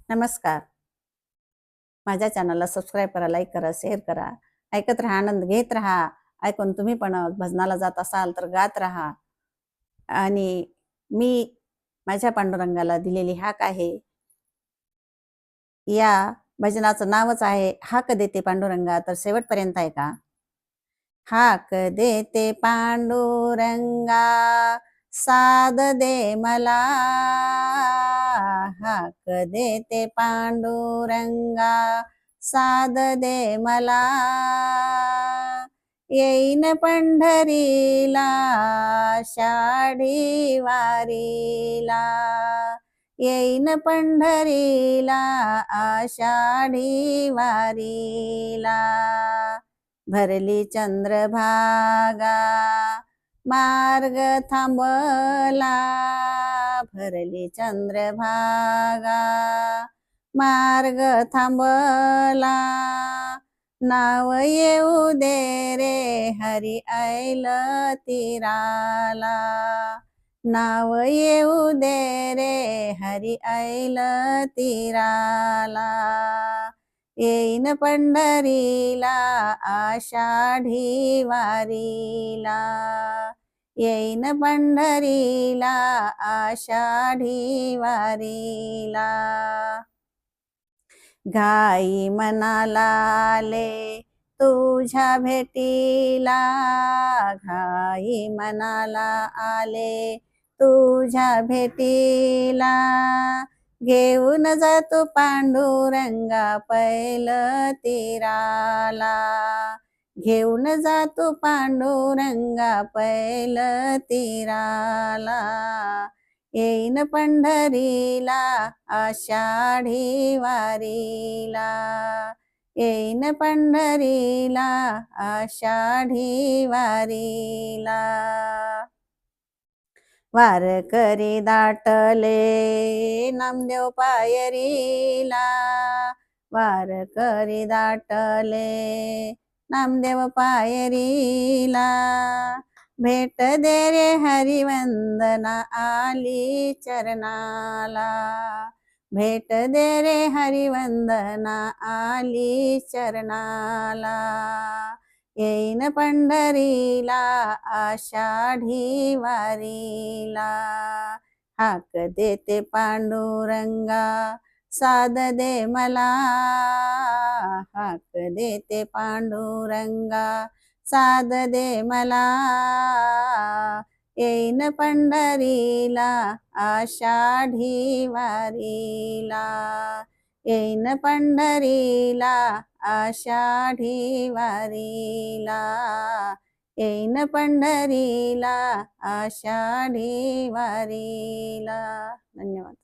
नमस्कार. माझ्या चॅनलला सबस्क्राईब करा, लाईक करा, शेअर करा. ऐकत राहा, आनंद घेत राहा. ऐकून तुम्ही पण भजनाला जात असाल तर गात राहा. आणि मी माझ्या पांडुरंगाला दिलेली हाक आहे. या भजनाचं नावच आहे, हाक देते पांडुरंगा. तर शेवटपर्यंत ऐका. हाक देते पांडुरंगा, साद दे मला. हाक देते पांडुरंगा, साद दे मला. येईन पंढरीला, आषाढी वारीला. येईन पंढरीला, आषाढी वारीला. भरली चंद्रभागा, मार्ग थांबला. भरली चंद्रभागा, मार्ग थांबला. नाव येऊ दे रे हरी ऐल तीराला. नाव येऊ दे रे हरी ऐल तीराला. येईन पंढरीला, आषाढी वारीला. येईन पंढरीला, आषाढी वारीला. घाई मनाला आले तुझ्या भेटीला. घाई मनाला आले तुझ्या भेटीला. घेऊन जातो पांडुरंगा पैल तीराला. घेऊन जातो पांडुरंगा पैल तीराला. येईन पंढरीला, आषाढी वारीला. येईन पंढरीला, आषाढी वारीला. वारकरी दाटले नामदेव पायरीला. वारकरी दाटले नामदेव पायरीला. भेट दे रे हरिवंदना आली चरणाला. भेट दे रे हरिवंदना आली चरणाला. येईन पंढरीला, आषाढी वारीला. हाक देते पांडुरंगा, साद दे मला. हाक देते पांडुरंगा, साद दे मला. येईन पंढरीला, आषाढी वारीला. येईन पंढरीला, आषाढी वारीला. येईन पंढरीला, आषाढी वारीला. धन्यवाद.